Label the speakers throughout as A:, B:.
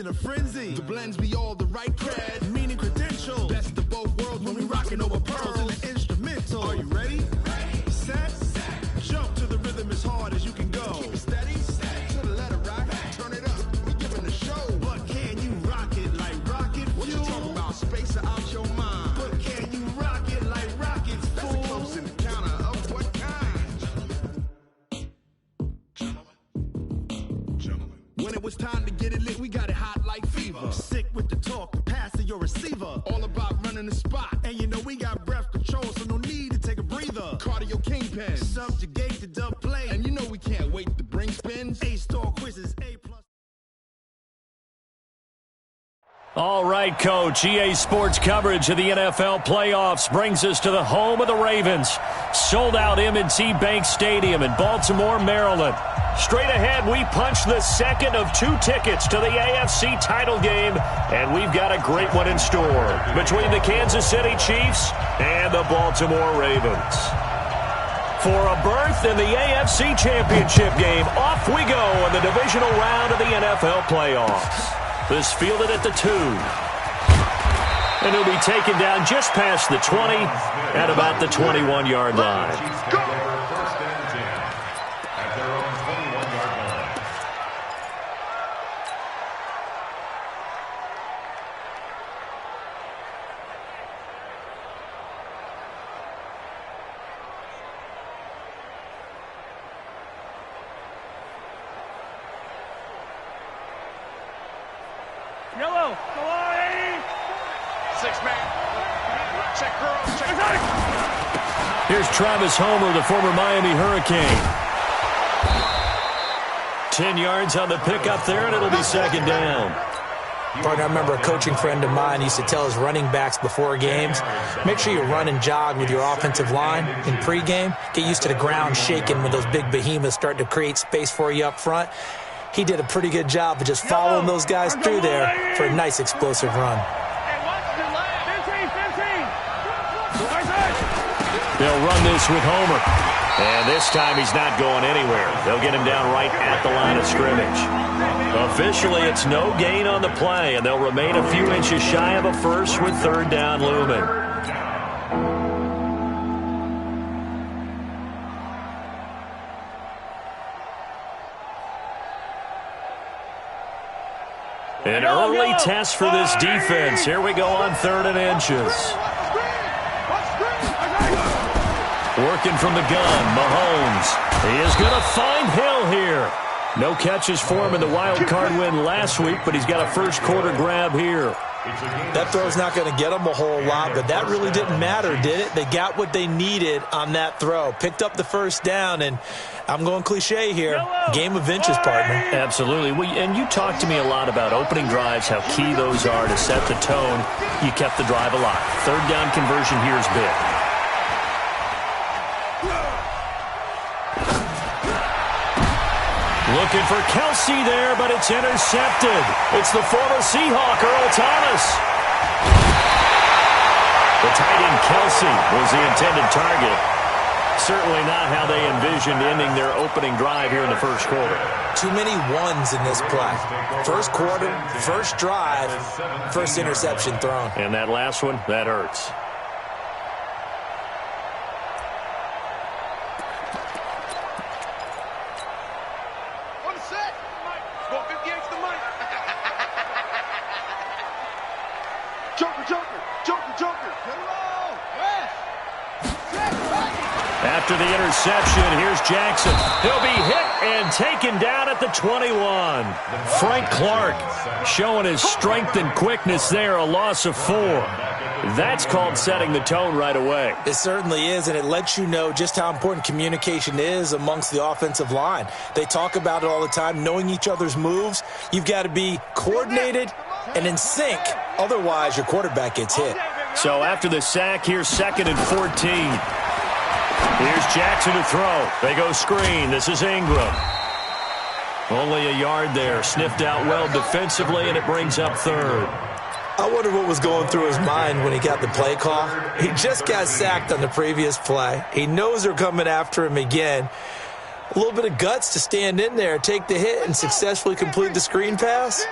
A: in a frenzy. The blends be all the right cred, meaning credentials. Best of both worlds when we rockin' over pearls in the instrumental. Are you ready? Set. Jump to the rhythm as hard as you can go. Steady. To the letter right. Turn it up. We giving the show. But can you rock it like rocket fuel? What you talking about? Space out your mind. But can you rock it like rockets, fool? That's a close encounter of what kind? Gentlemen. When it was time to get it lit, we got it hot like fever. Sick with the talk, the pass to your receiver. All about running the spot. And you know we got breath control, so no need to take a breather. Cardio kingpin, subjugate the dub play. And you know we can't wait to bring spins. A-star quizzes, A+.
B: All right, Coach. EA Sports coverage of the NFL playoffs brings us to the home of the Ravens. Sold out M&T Bank Stadium in Baltimore, Maryland. Straight ahead, we punch the second of 2 tickets to the AFC title game, and we've got a great one in store between the Kansas City Chiefs and the Baltimore Ravens. For a berth in the AFC Championship game, off we go in the divisional round of the NFL playoffs. This fielded at the 2. And he'll be taken down just past the 20 at about the 21-yard line.
C: Yellow, go on, 80. 6-man. Check girl, check right.
B: Here's Travis Homer, the former Miami Hurricane. 10 yards on the pickup there, and it'll be second down.
D: Partner, I remember a coaching friend of mine used to tell his running backs before games, make sure you run and jog with your offensive line in pregame. Get used to the ground shaking when those big behemoths start to create space for you up front. He did a pretty good job of just following those guys through there for a nice explosive run.
B: They'll run this with Homer. And this time he's not going anywhere. They'll get him down right at the line of scrimmage. Officially, it's no gain on the play, and they'll remain a few inches shy of a first with third down looming. An early test for this defense. Here we go on 3rd and inches. Working from the gun, Mahomes. He is going to find Hill here. No catches for him in the wild card win last week, but he's got a first quarter grab here.
D: That throw's not going to get them a whole lot, but that really didn't matter, did it? They got what they needed on that throw. Picked up the first down, and I'm going cliche here. Game of inches, partner.
B: Absolutely. And you talked to me a lot about opening drives, how key those are to set the tone. You kept the drive alive. Third down conversion here is big. Looking for Kelsey there, but it's intercepted. It's the former Seahawk, Earl Thomas. The tight end Kelsey was the intended target. Certainly not how they envisioned ending their opening drive here in the first quarter.
D: Too many ones in this play. First quarter, first drive, first interception thrown.
B: And that last one, that hurts. After the interception, here's Jackson. He'll be hit and taken down at the 21. Frank Clark showing his strength and quickness there, a loss of 4. That's called setting the tone right away.
D: It certainly is, and it lets you know just how important communication is amongst the offensive line. They talk about it all the time, knowing each other's moves. You've got to be coordinated and in sync. Otherwise, your quarterback gets hit.
B: So after the sack, here's 2nd and 14. Here's Jackson to throw. They go screen. This is Ingram. Only a yard there. Sniffed out well defensively, and it brings up 3rd.
D: I wonder what was going through his mind when he got the play call. He just got sacked on the previous play. He knows they're coming after him again. A little bit of guts to stand in there, take the hit, and successfully complete the screen pass.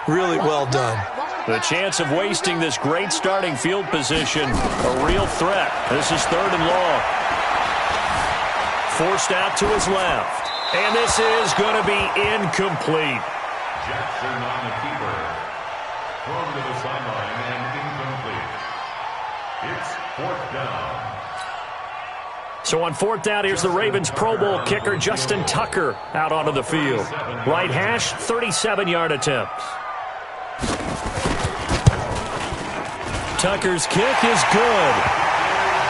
D: Really well done.
B: The chance of wasting this great starting field position, a real threat. This is 3rd and long. Forced out to his left. And this is going to be incomplete.
E: Jackson on the keeper. Thrown to the sideline and incomplete. It's 4th down.
B: So on 4th down, here's the Ravens Pro Bowl kicker Justin Tucker out onto the field. Right hash, 37-yard attempt. Tucker's kick is good.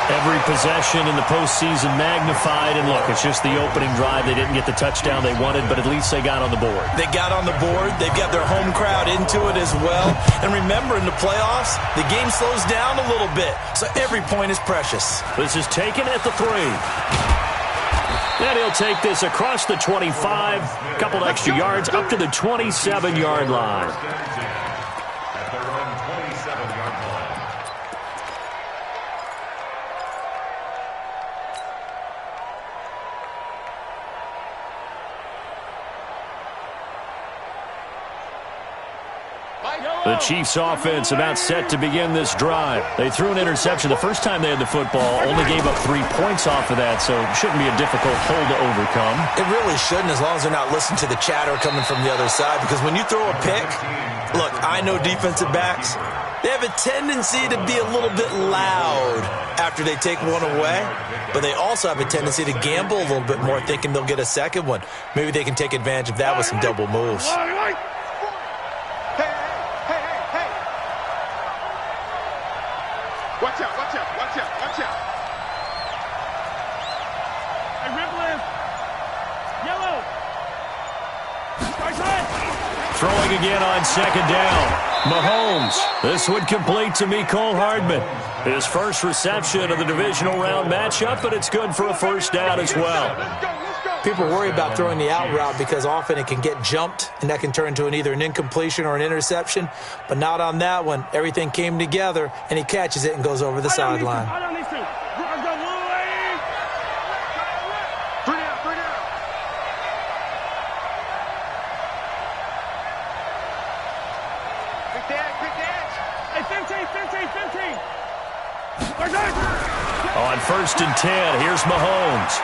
B: Every possession in the postseason magnified, and look, it's just the opening drive. They didn't get the touchdown they wanted, but at least they got on the board.
D: They got on the board. They've got their home crowd into it as well. And remember, in the playoffs, the game slows down a little bit, so every point is precious.
B: This is taken at the 3. And he'll take this across the 25, a couple extra yards up to the 27-yard line.
E: At their own 27-yard line.
B: The Chiefs offense about set to begin this drive. They threw an interception the first time they had the football, only gave up 3 points off of that, so it shouldn't be a difficult hole to overcome.
D: It really shouldn't, as long as they're not listening to the chatter coming from the other side, because when you throw a pick, look, I know defensive backs, they have a tendency to be a little bit loud after they take one away, but they also have a tendency to gamble a little bit more, thinking they'll get a second one. Maybe they can take advantage of that with some double moves.
C: Watch out, watch out, watch out, watch out. Hey, Ripley. Yellow.
B: Throwing again on 2nd down. Mahomes. This would complete to Mecole Hardman. His first reception of the divisional round matchup, but it's good for a 1st down as well.
D: People worry about throwing the out route because often it can get jumped, and that can turn into either an incompletion or an interception. But not on that one. Everything came together, and he catches it and goes over the sideline.
B: On 1st and 10, here's Mahomes.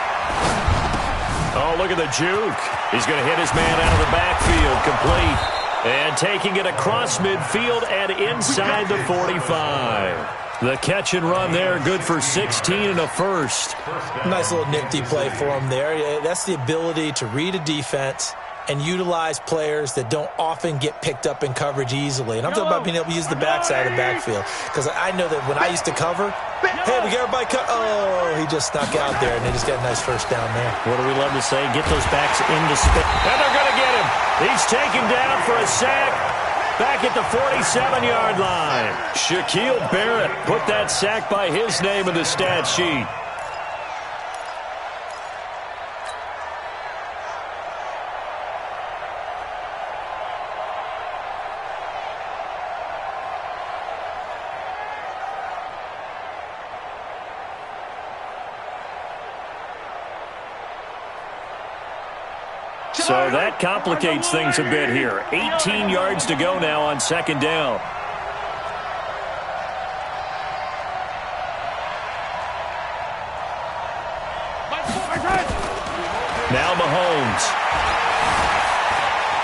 B: Oh, look at the juke. He's going to hit his man out of the backfield, complete. And taking it across midfield and inside the 45. The catch and run there, good for 16 and a 1st.
D: Nice little nifty play for him there. That's the ability to read a defense and utilize players that don't often get picked up in coverage easily. And I'm talking about being able to use the backside of the backfield. Because I know that when I used to cover, hey, we got everybody cut. Oh, he just snuck out there, and they just got a nice 1st down there.
B: What do we love to say? Get those backs into space. And they're going to get him. He's taken down for a sack back at the 47-yard line. Shaquille Barrett put that sack by his name in the stat sheet. So that complicates things a bit here. 18 yards to go now on 2nd down. Now Mahomes.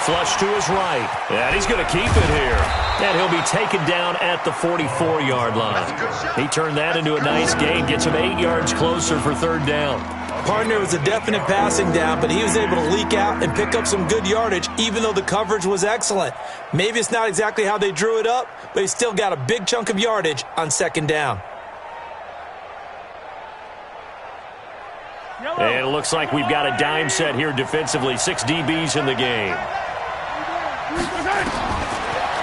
B: Flush to his right. And he's going to keep it here. And he'll be taken down at the 44-yard line. He turned that into a nice gain. Gets him 8 yards closer for 3rd down.
D: Partner was a definite passing down, but he was able to leak out and pick up some good yardage, even though the coverage was excellent. Maybe it's not exactly how they drew it up, but he still got a big chunk of yardage on 2nd down.
B: And it looks like we've got a dime set here defensively. 6 DBs in the game.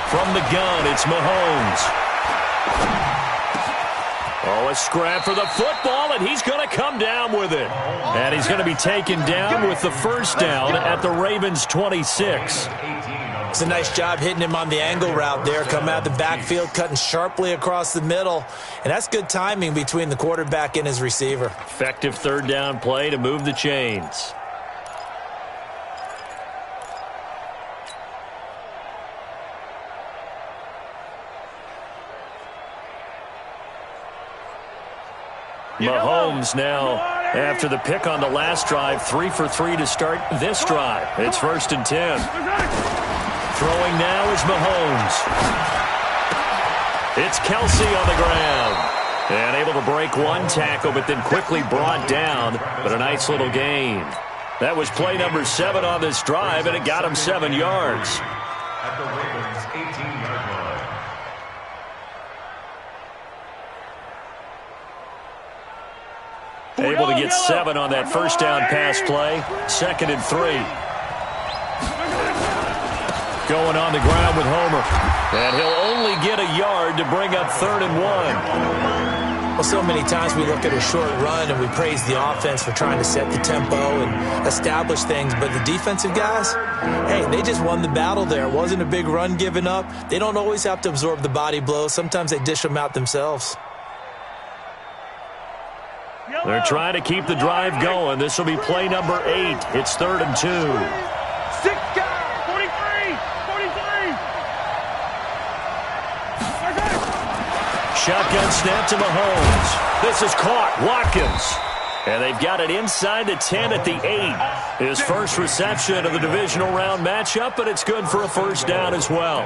B: From the gun, it's Mahomes. Oh, a scrap for the football, and he's going to come down with it. And he's going to be taken down with the 1st down at the Ravens' 26.
D: It's a nice job hitting him on the angle route there. Coming out of the backfield, cutting sharply across the middle. And that's good timing between the quarterback and his receiver.
B: Effective 3rd down play to move the chains. Mahomes now, after the pick on the last drive, 3 for 3 to start this drive. It's 1st and 10. Throwing now is Mahomes. It's Kelsey on the ground. And able to break one tackle, but then quickly brought down. But a nice little gain. That was play number 7 on this drive, and it got him 7 yards.
E: At the Ravens' 18-yard line.
B: Able to get 7 on that first down pass play. 2nd and 3. Going on the ground with Homer. And he'll only get a yard to bring up 3rd and 1.
D: Well, so many times we look at a short run and we praise the offense for trying to set the tempo and establish things. But the defensive guys, hey, they just won the battle there. It wasn't a big run given up. They don't always have to absorb the body blows. Sometimes they dish them out themselves.
B: They're trying to keep the drive going. This will be play number 8. It's 3rd and 2.
C: 6 guys, 43, 43.
B: Shotgun snap to Mahomes. This is caught. Watkins. And they've got it inside the 10 at the 8. His first reception of the divisional round matchup, but it's good for a first down as well.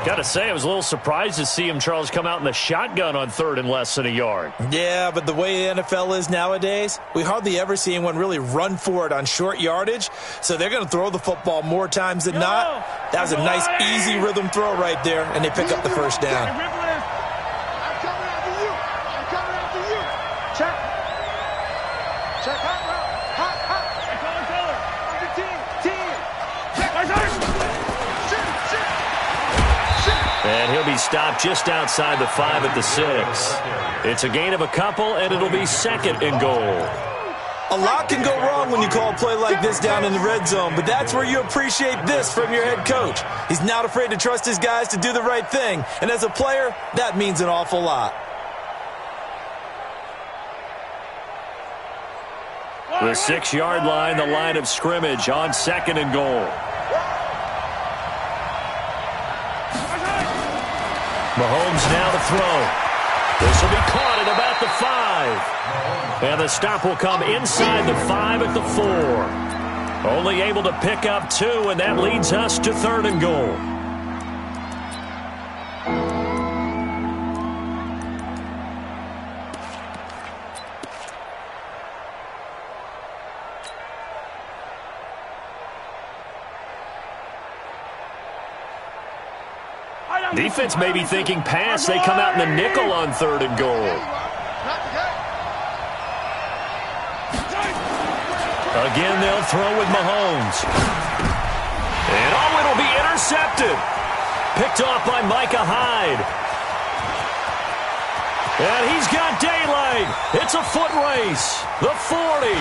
B: Got to say, I was a little surprised to see him, Charles, come out in the shotgun on 3rd and less than a yard.
D: Yeah, but the way the NFL is nowadays, we hardly ever see anyone really run for it on short yardage. So they're going to throw the football more times than not. That was a nice, easy rhythm throw right there, and they pick up the first down.
B: And he'll be stopped just outside the 5 at the 6. It's a gain of a couple, and it'll be 2nd and goal.
D: A lot can go wrong when you call a play like this down in the red zone, but that's where you appreciate this from your head coach. He's not afraid to trust his guys to do the right thing, and as a player, that means an awful lot.
B: The 6-yard line, the line of scrimmage on 2nd and goal. Mahomes now to throw. This will be caught at about the 5. And the stop will come inside the 5 at the 4. Only able to pick up 2, and that leads us to 3rd and goal. Defense may be thinking pass. They come out in the nickel on 3rd and goal. Again, they'll throw with Mahomes. And it'll be intercepted. Picked off by Micah Hyde. And he's got daylight. It's a foot race. The 40.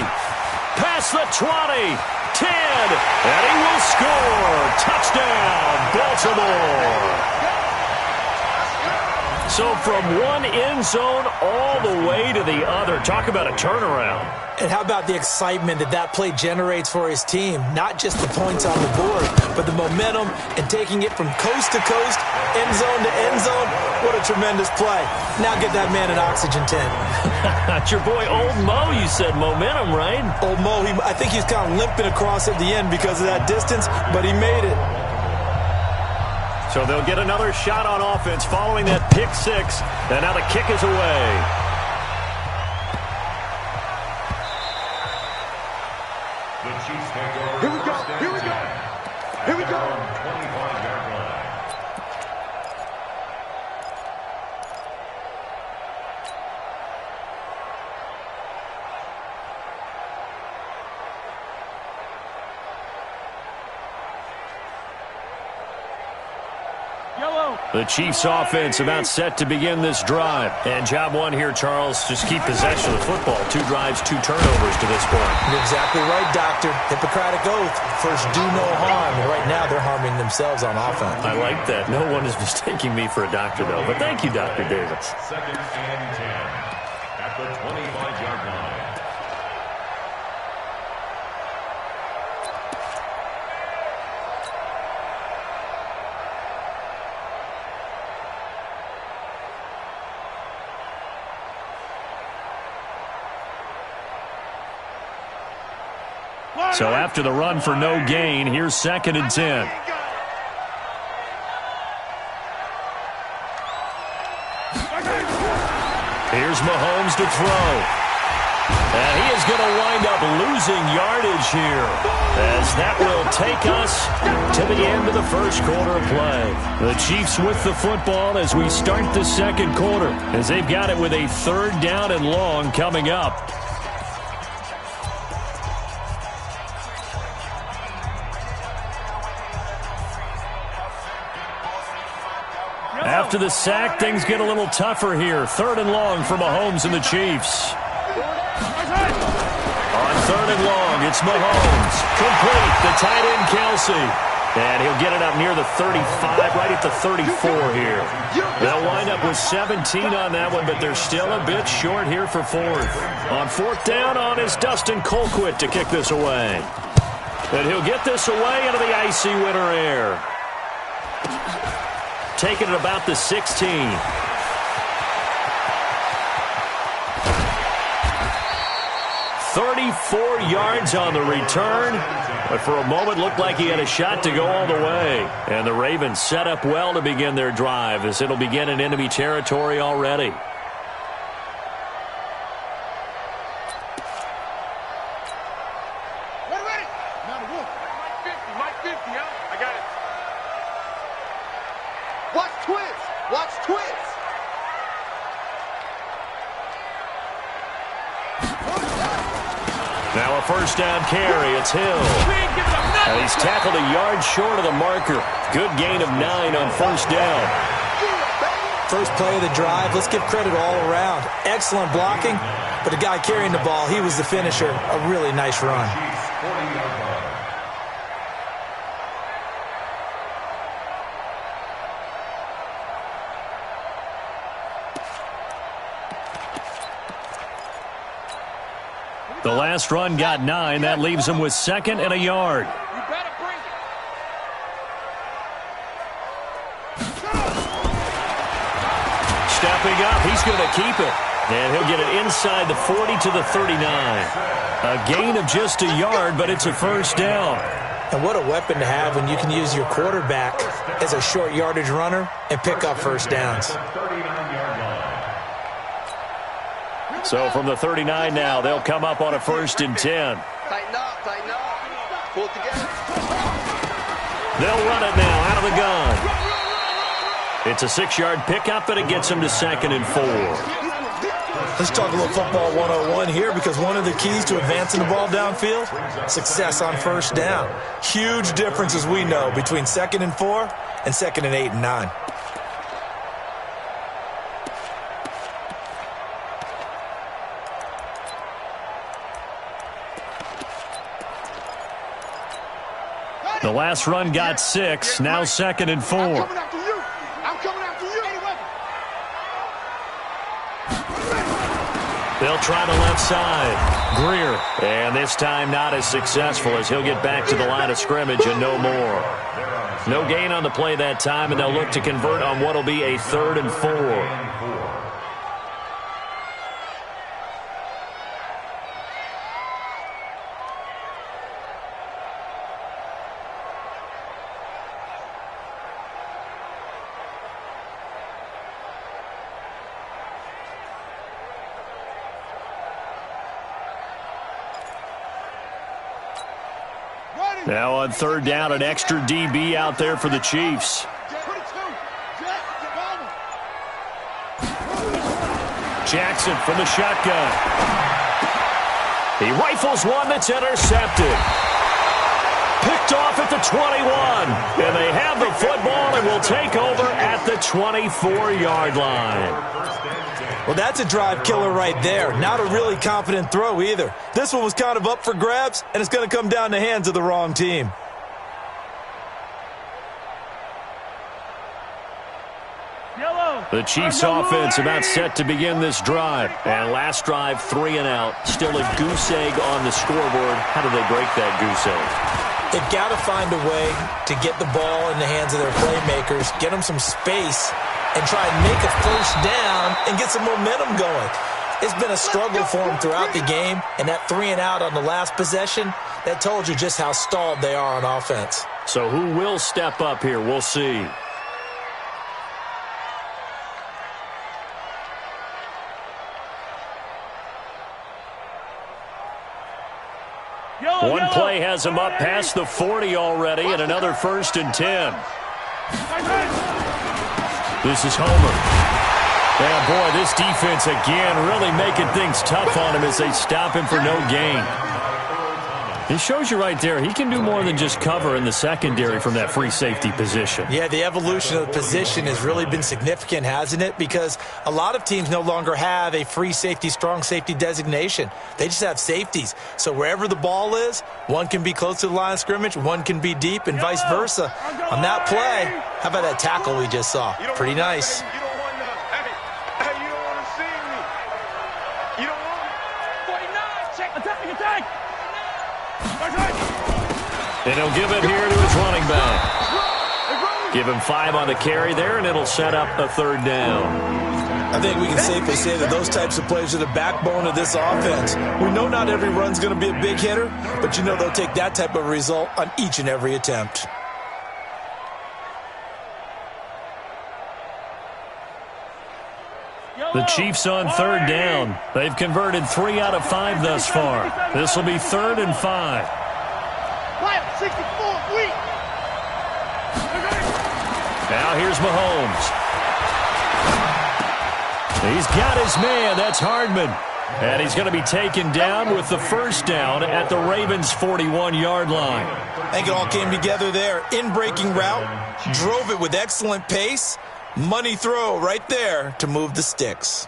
B: Past the 20. 10. And he will score. Touchdown, Baltimore. So from one end zone all the way to the other. Talk about a turnaround.
D: And how about the excitement that play generates for his team? Not just the points on the board, but the momentum and taking it from coast to coast, end zone to end zone. What a tremendous play. Now get that man an oxygen tent.
B: It's your boy Old Mo, you said. Momentum, right?
D: Old Mo, I think he's kind of limping across at the end because of that distance, but he made it.
B: So they'll get another shot on offense following that pick 6. And now the kick is away.
E: The Chiefs take over.
C: Here we go. Here we go. Here we go.
E: 25-yard line.
B: The Chiefs offense about set to begin this drive. And job one here, Charles, just keep possession of the football. 2 drives, 2 turnovers to this point.
D: You're exactly right, Doctor. Hippocratic oath. First, do no harm. And right now, they're harming themselves on offense.
B: I like that. No one is mistaking me for a doctor, though. But thank you, Dr. Davis.
E: 2nd and 10 at the 25-yard line.
B: So after the run for no gain, here's 2nd and 10. Here's Mahomes to throw. And he is going to wind up losing yardage here, as that will take us to the end of the first quarter of play. The Chiefs with the football as we start the second quarter, as they've got it with a 3rd down and long coming up. After the sack, things get a little tougher here. 3rd and long for Mahomes and the Chiefs. On 3rd and long, it's Mahomes. Complete to tight end Kelsey. And he'll get it up near the 35, right at the 34 here. They'll wind up with 17 on that one, but they're still a bit short here for 4th. On 4th down on is Dustin Colquitt to kick this away. And he'll get this away into the icy winter air. Taking it about the 16. 34 yards on the return, but for a moment looked like he had a shot to go all the way. And the Ravens set up well to begin their drive, as it'll begin in enemy territory already. Now a 1st down carry. It's Hill. And he's tackled a yard short of the marker. Good gain of 9 on 1st down.
D: First play of the drive. Let's give credit all around. Excellent blocking, but the guy carrying the ball, he was the finisher. A really nice run.
B: The last run got 9. That leaves him with 2nd and a yard. Stepping up, he's going to keep it. And he'll get it inside the 40 to the 39. A gain of just a yard, but it's a 1st down.
D: And what a weapon to have when you can use your quarterback as a short yardage runner and pick up 1st downs.
B: So from the 39 now, they'll come up on a 1st and 10.
F: Tighten up, pull it together.
B: They'll run it now out of the gun. It's a 6-yard pickup, and it gets them to 2nd and 4.
D: Let's talk a little football 101 here, because one of the keys to advancing the ball downfield, success on 1st down. Huge difference, as we know, between 2nd and 4 and 2nd and 8 and 9.
B: The last run got 6, now 2nd and 4.
F: I'm coming after you.
B: They'll try the left side. Greer. And this time not as successful, as he'll get back to the line of scrimmage and no more. No gain on the play that time, and they'll look to convert on what will be a 3rd and 4. Now on 3rd down, an extra DB out there for the Chiefs. Jackson from the shotgun. He rifles one that's intercepted. Picked off at the 21. And they have the football and will take over at the 24-yard line.
D: Well, that's a drive killer right there. Not a really confident throw either. This one was kind of up for grabs, and it's going to come down the hands of the wrong team.
B: The Chiefs offense about set to begin this drive. And last drive, 3 and out. Still a goose egg on the scoreboard. How do they break that goose egg?
D: They've got to find a way to get the ball in the hands of their playmakers, get them some space, and try and make a 1st down and get some momentum going. It's been a struggle for them throughout the game, and that 3 and out on the last possession, That told you just how stalled they are on offense.
B: So who will step up here? We'll see. One play has him up past the 40 already, and another 1st and 10. This is Homer. Yeah, boy, this defense again really making things tough on him as they stop him for no gain. It shows you right there, he can do more than just cover in the secondary from that free safety position.
D: Yeah, the evolution of the position has really been significant, hasn't it? Because a lot of teams no longer have a free safety, strong safety designation. They just have safeties. So wherever the ball is, one can be close to the line of scrimmage, one can be deep, and vice versa. On that play, how about that tackle we just saw? Pretty nice.
C: You don't want to, hey, you don't want to see me. You don't want 49, check. Attack.
B: And he'll give it here to his running back. Give him 5 on the carry there, and it'll set up a 3rd down.
G: I think we can safely say that those types of plays are the backbone of this offense. We know not every run's going to be a big hitter, but you know they'll take that type of result on each and every attempt.
B: The Chiefs on 3rd down. They've converted 3 out of 5 thus far. This will be 3rd and 5.
C: 64, weak.
B: Now here's Mahomes. He's got his man. That's Hardman. And he's going to be taken down with the 1st down at the Ravens' 41-yard line.
G: I think it all came together there. In-breaking route, drove it with excellent pace. Money throw right there to move the sticks.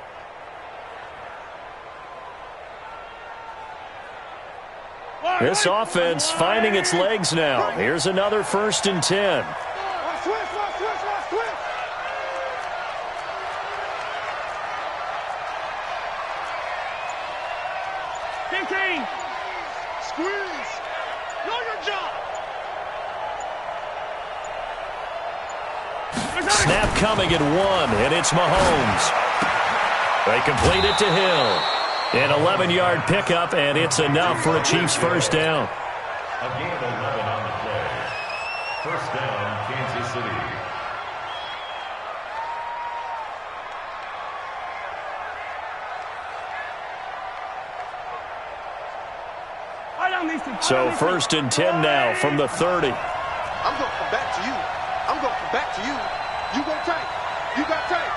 B: This offense finding its legs now. Here's another 1st and 10.
C: Squeeze. Know your job.
B: Snap coming at 1, and it's Mahomes. They complete it to Hill. An 11-yard pickup, and it's enough for a Chiefs 1st down.
E: A gain of 11 on the play. 1st down, Kansas City.
B: So 1st and 10 now from the 30.
F: I'm going to come back to you. I'm going to come back to you. You go tank. You got tank.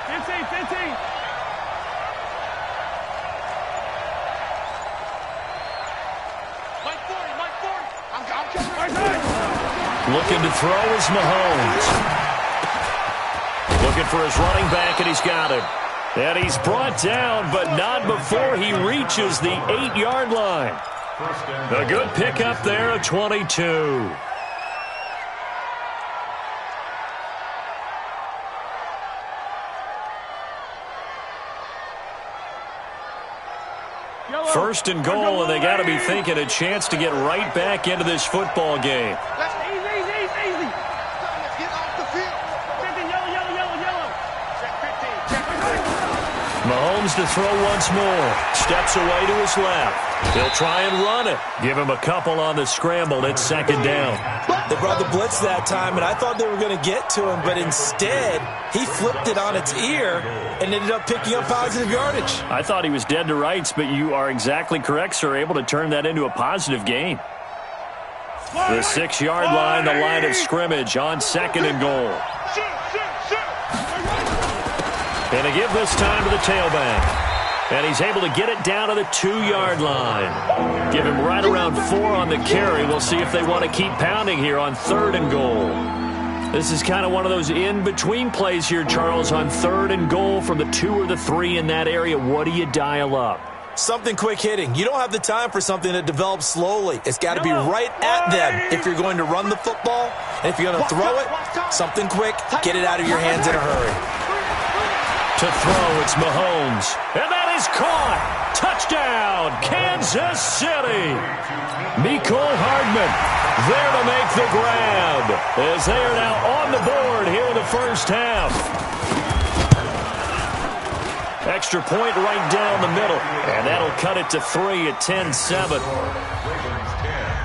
C: 15. Mike 40. I'm coming.
B: Looking to throw is Mahomes. Looking for his running back, and he's got him. And he's brought down, but not before he reaches the 8-yard line. A good pickup there at 22. First and goal, and they got to be thinking a chance to get right back into this football game.
C: Easy. Get off the field. 15, yellow. Check 15. Check 15.
B: Mahomes to throw once more. Steps away to his left. He'll try and run it. Give him a couple on the scramble. It's 2nd down.
G: They brought the blitz that time, and I thought they were going to get to him, but instead, he flipped it on its ear and ended up picking up positive yardage.
B: I thought he was dead to rights, but you are exactly correct, sir. Able to turn that into a positive gain. The 6-yard line, the line of scrimmage on 2nd and goal. And a give this time to the tailback. And he's able to get it down to the 2-yard line. Give him right around 4 on the carry. We'll see if they want to keep pounding here on 3rd and goal. This is kind of one of those in-between plays here, Charles, on 3rd and goal from the 2 or the 3 in that area. What do you dial up?
G: Something quick hitting. You don't have the time for something that develops slowly. It's got to be right at them if you're going to run the football. And if you're going to throw it, something quick, get it out of your hands in a hurry.
B: To throw, it's Mahomes. And that is caught. Touchdown, Kansas City. Mecole Hardman there to make the grab as they are now on the board here in the 1st half. Extra point right down the middle, and that'll cut it to 3 at 10-7.
E: Ravens 10,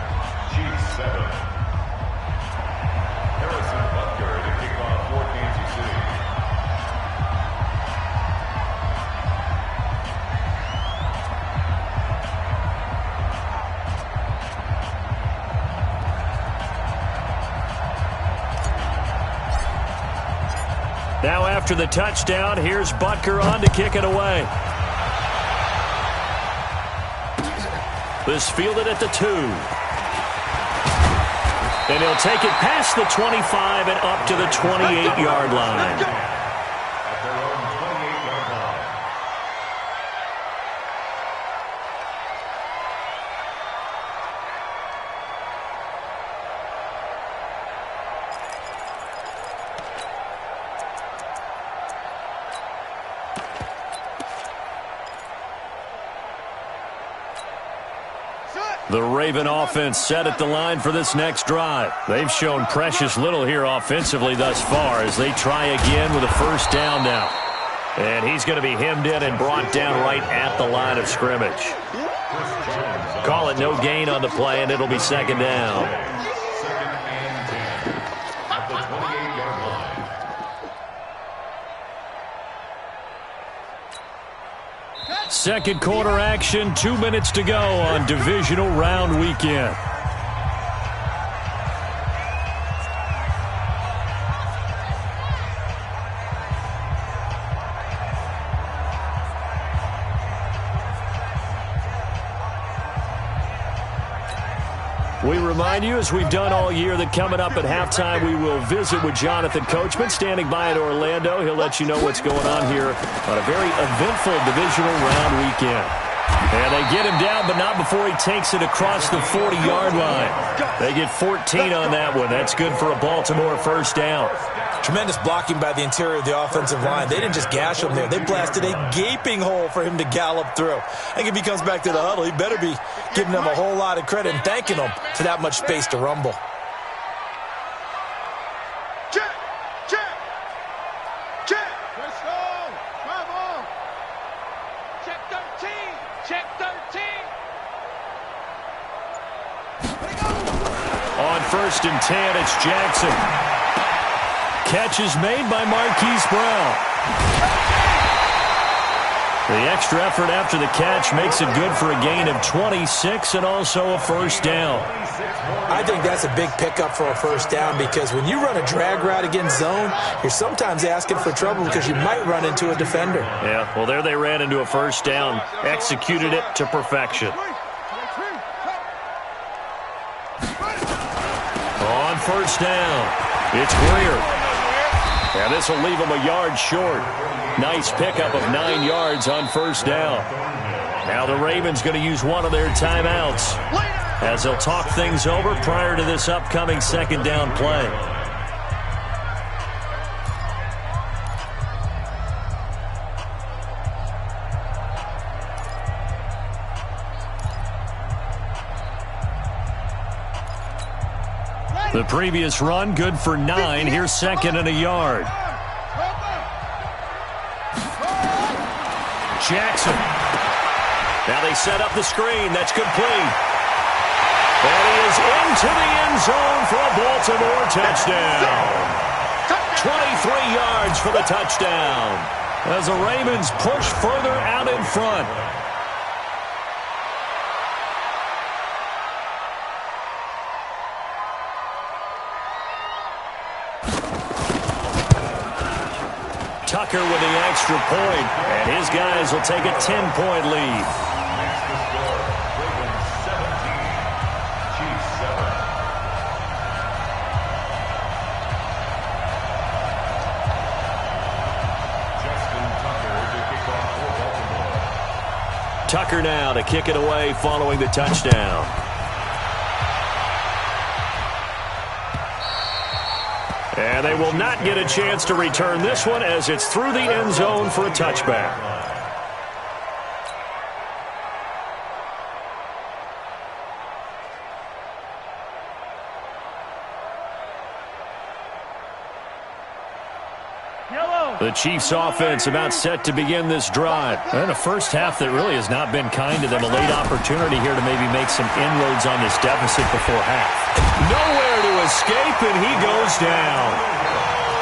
B: Now after the touchdown, here's Butker on to kick it away. This fielded at the 2. And he'll take it past the 25 and up to the 28-yard line. The Raven offense set at the line for this next drive. They've shown precious little here offensively thus far as they try again with a first down now. And he's going to be hemmed in and brought down right at the line of scrimmage. Call it no gain on the play, and it'll be second down.
E: Second and 10 at the 28-yard line.
B: Second quarter action, 2 minutes to go on divisional round weekend. We remind you, as we've done all year, that coming up at halftime, we will visit with Jonathan Coachman, standing by in Orlando. He'll let you know what's going on here on a very eventful divisional round weekend. And they get him down, but not before he takes it across the 40-yard line. They get 14 on that one. That's good for a Baltimore first down.
G: Tremendous blocking by the interior of the offensive line. They didn't just gash him there. They blasted a gaping hole for him to gallop through. I think if he comes back to the huddle, he better be giving them a whole lot of credit and thanking them for that much space to rumble.
F: Check, check, check. Let's go. Come on.
C: Check 13. Check 13.
B: On first and 10, it's Jackson. Catch is made by Marquise Brown. The extra effort after the catch makes it good for a gain of 26 and also a first down.
G: I think that's a big pickup for a first down because when you run a drag route against zone, you're sometimes asking for trouble because you might run into a defender.
B: Yeah, well, there they ran into a first down, executed it to perfection. On first down, it's Greer. And this will leave him a yard short. Nice pickup of 9 yards on first down. Now the Ravens going to use one of their timeouts as they'll talk things over prior to this upcoming second down play. The previous run, good for 9. Here's second and a yard. Jackson. Now they set up the screen. That's complete. And he is into the end zone for a Baltimore touchdown. 23 yards for the touchdown as the Ravens push further out in front. Tucker with the extra point, and his guys will take a 10-point lead.
E: Next to score, Ravens 17, Chiefs 7. Justin Tucker to kick off for Baltimore.
B: Tucker now to kick it away following the touchdown. And they will not get a chance to return this one as it's through the end zone for a touchback. The Chiefs offense about set to begin this drive. And a first half that really has not been kind to them. A late opportunity here to maybe make some inroads on this deficit before half. Nowhere to escape, and he goes down.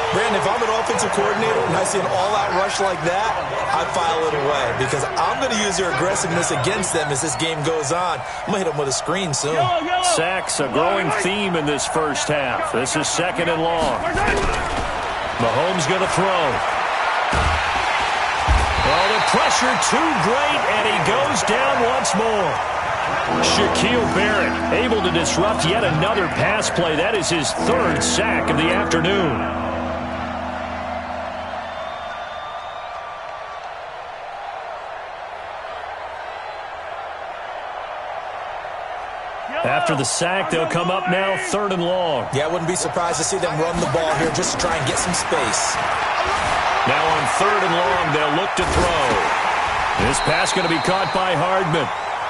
G: Brandon, if I'm an offensive coordinator and I see an all-out rush like that, I file it away because I'm going to use their aggressiveness against them as this game goes on. I'm going to hit them with a screen soon.
B: Sacks, a growing theme in this first half. This is second and long. Mahomes going to throw. Oh, the pressure too great, and he goes down once more. Shaquille Barrett able to disrupt yet another pass play. That is his third sack of the afternoon. After the sack, they'll come up now 3rd and long.
G: Yeah, I wouldn't be surprised to see them run the ball here just to try and get some space.
B: Now on 3rd and long, they'll look to throw. This pass going to be caught by Hardman.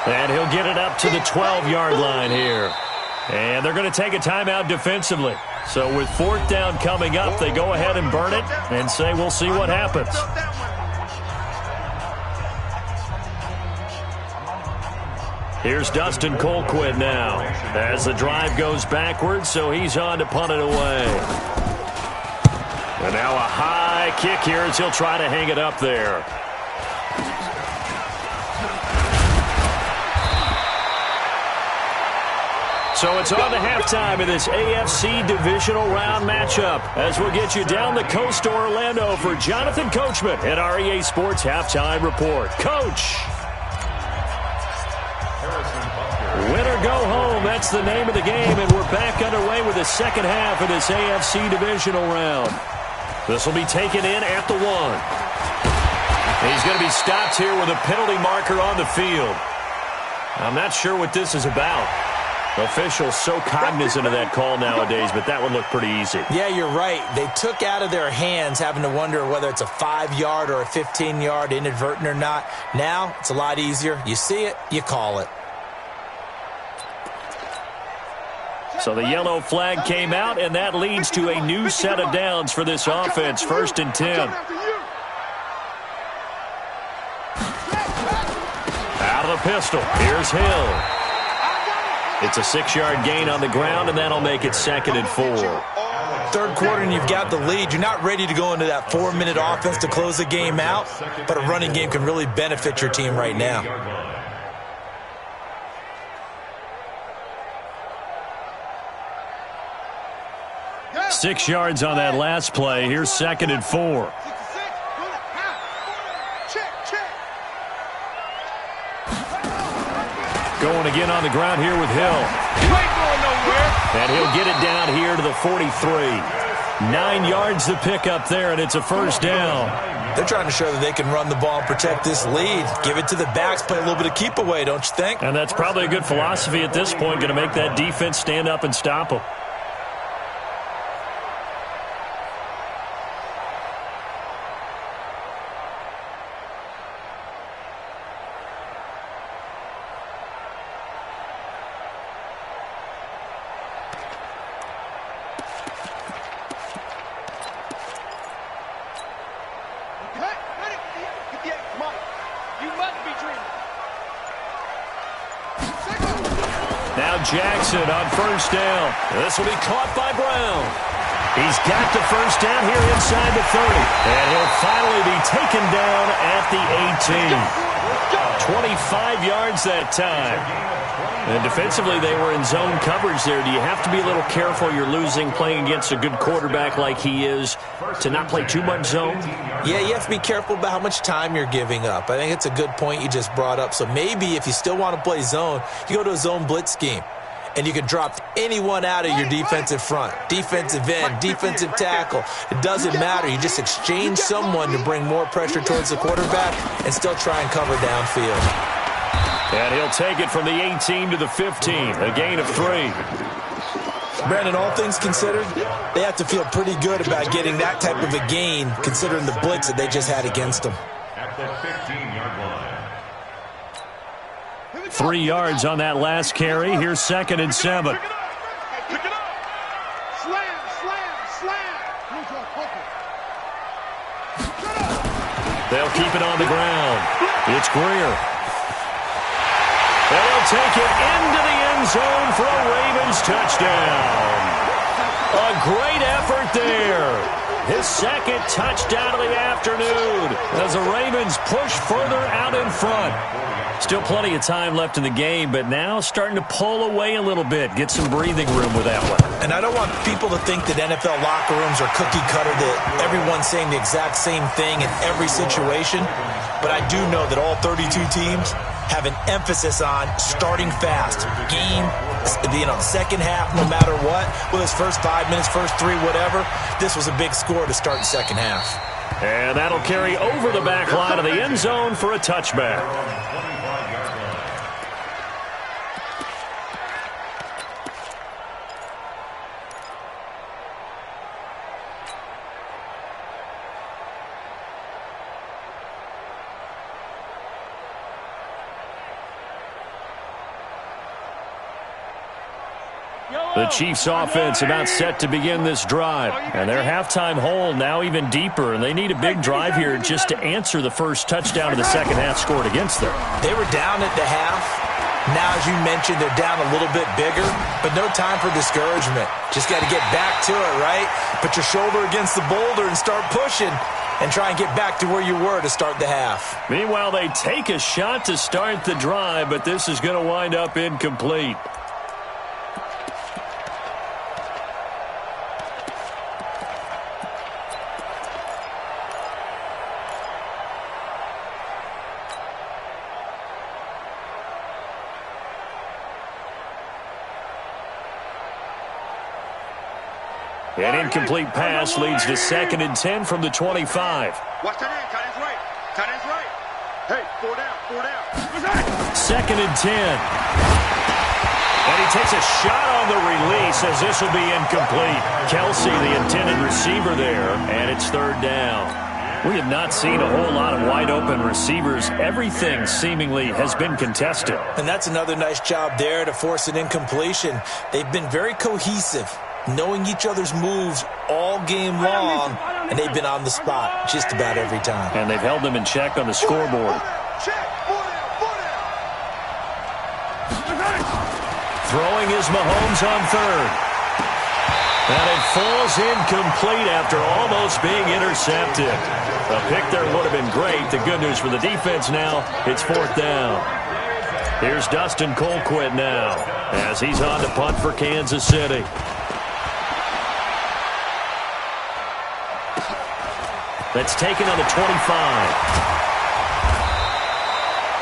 B: And he'll get it up to the 12-yard line here. And they're going to take a timeout defensively. So with 4th down coming up, they go ahead and burn it and say we'll see what happens. Here's Dustin Colquitt now as the drive goes backwards, so he's on to punt it away. And now a high kick here as he'll try to hang it up there. So it's on to halftime in this AFC divisional round matchup as we'll get you down the coast to Orlando for Jonathan Coachman at our EA Sports Halftime Report. Coach! Win or go home, that's the name of the game, and we're back underway with the second half of this AFC divisional round. This will be taken in at the 1. He's going to be stopped here with a penalty marker on the field. I'm not sure what this is about. Officials so cognizant of that call nowadays, but that would look pretty easy.
G: Yeah, you're right. They took out of their hands having to wonder whether it's a 5-yard or a 15-yard inadvertent or not. Now, it's a lot easier. You see it, you call it.
B: So the yellow flag came out, and that leads to a new set of downs for this offense. 1st and 10. Out of the pistol. Here's Hill. It's a 6-yard gain on the ground, and that'll make it 2nd and 4.
G: 3rd quarter, and you've got the lead. You're not ready to go into that 4-minute offense to close the game out, but a running game can really benefit your team right now.
B: 6 yards on that last play. Here's 2nd and 4. Going again on the ground here with Hill.
C: You ain't going nowhere.
B: And he'll get it down here to the 43. 9 yards to pick up there, and it's a 1st down.
G: They're trying to show that they can run the ball and protect this lead. Give it to the backs, play a little bit of keep away, don't you think?
B: And that's probably a good philosophy at this point, going to make that defense stand up and stop them. Jackson on 1st down. This will be caught by Brown. He's got the 1st down here inside the 30. And he'll finally be taken down at the 18. 25 yards that time. And defensively, they were in zone coverage there. Do you have to be a little careful? You're losing playing against a good quarterback like he is to not play too much zone?
G: Yeah, you have to be careful about how much time you're giving up. I think it's a good point you just brought up. So maybe if you still want to play zone, you go to a zone blitz scheme. And you can drop anyone out of your defensive front, defensive end, defensive tackle. It doesn't matter. You just exchange someone to bring more pressure towards the quarterback and still try and cover downfield.
B: And he'll take it from the 18 to the 15, a gain of 3.
G: Brandon, all things considered, they have to feel pretty good about getting that type of a gain considering the blitz that they just had against them.
E: At the 15-yard line.
B: 3 yards on that last carry. Here's 2nd and 7.
C: Pick it up. Slam, slam, slam.
B: They'll keep it on the ground. It's Greer. And he'll take it into the end zone for a Ravens touchdown. A great effort there. his second touchdown of the afternoon as the Ravens push further out in front. Still plenty of time left in the game, but now starting to pull away a little bit, get some breathing room with that one.
G: And I don't want people to think that NFL locker rooms are cookie cutter, that everyone's saying the exact same thing in every situation. But I do know that all 32 teams have an emphasis on starting fast. Game, second half, no matter what. Well, his first 5 minutes, first 3, whatever. This was a big score to start the second half.
B: And that'll carry over the back line of the end zone for a touchback. The Chiefs offense about set to begin this drive. And their halftime hole now even deeper. And they need a big drive here just to answer the first touchdown of the second half scored against them.
G: They were down at the half. Now, as you mentioned, they're down a little bit bigger. But no time for discouragement. Just got to get back to it, right? Put your shoulder against the boulder and start pushing. And try and get back to where you were to start the half.
B: Meanwhile, they take a shot to start the drive. But this is going to wind up incomplete. An incomplete pass leads to 2nd and 10 from the 25.
F: Watch that end. Tight end's right. Tight end's right. Hey, 4 down. 4 down.
B: 2nd and 10. And he takes a shot on the release as this will be incomplete. Kelsey, the intended receiver there, and it's 3rd down. We have not seen a whole lot of wide-open receivers. Everything seemingly has been contested.
G: And that's another nice job there to force an incompletion. They've been very cohesive, knowing each other's moves all game long, and they've been on the spot just about every time.
B: And they've held them in check on the scoreboard. Throwing is Mahomes on 3rd. And it falls incomplete after almost being intercepted. A pick there would have been great. The good news for the defense now, it's 4th down. Here's Dustin Colquitt now as he's on to punt for Kansas City. That's taken on the 25.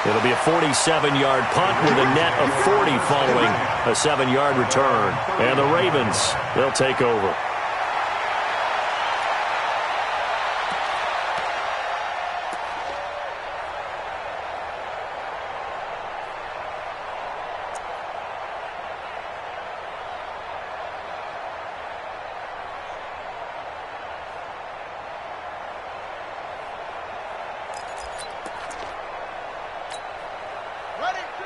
B: It'll be a 47-yard punt with a net of 40 following a 7-yard return. And the Ravens, they'll take over.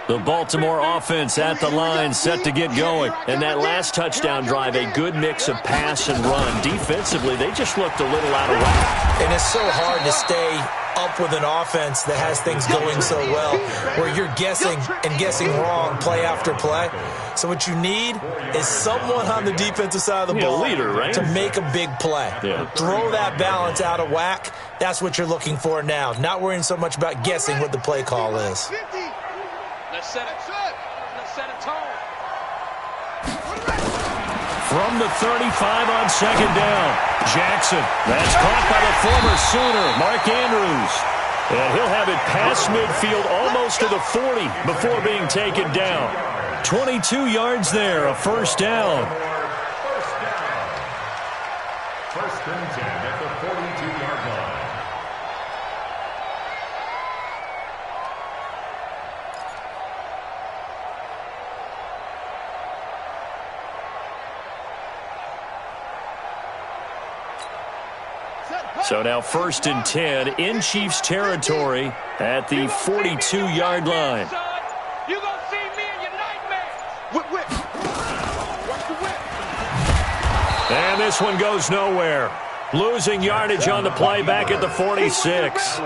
B: The Baltimore offense at the line, set to get going. And that last touchdown drive, a good mix of pass and run. Defensively, they just looked a little out of whack.
G: And it's so hard to stay up with an offense that has things going so well, where you're guessing and guessing wrong play after play. So what you need is someone on the defensive side of the ball,
B: leader, right?
G: to make a big play.
B: Yeah.
G: Throw that balance out of whack. That's what you're looking for now. Not worrying so much about guessing what the play call is.
C: Let's set a tone.
B: From the 35 on 2nd down, Jackson. That's caught by the former Sooner, Mark Andrews. And he'll have it past midfield almost to the 40 before being taken down. 22 yards there, a 1st down.
E: 1st and 10 at the 42-yard line.
B: So now 1st and 10 in Chiefs territory at the 42-yard line.
C: You gonna see me in your nightmares.
F: Whip. Watch the whip.
B: And this one goes nowhere. Losing yardage on the play back at the 46.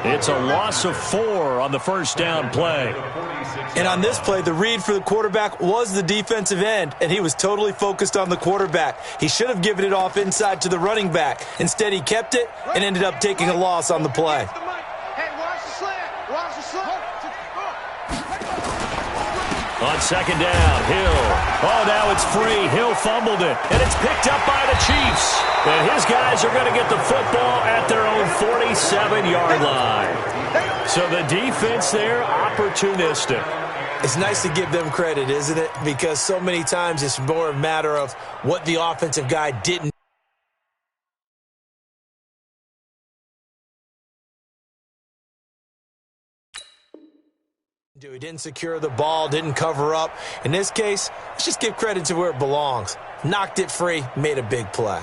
B: It's a loss of 4 on the first down play.
G: And on this play, the read for the quarterback was the defensive end, and he was totally focused on the quarterback. He should have given it off inside to the running back. Instead, he kept it and ended up taking a loss on the play.
B: On second down, Hill. Oh, now it's free. Hill fumbled it, and it's picked up by the Chiefs. And his guys are going to get the football at their own 47-yard line. So the defense there, opportunistic.
G: It's nice to give them credit, isn't it? Because so many times it's more a matter of what the offensive guy didn't. He didn't secure the ball, didn't cover up. In this case, let's just give credit to where it belongs. Knocked it free, made a big play.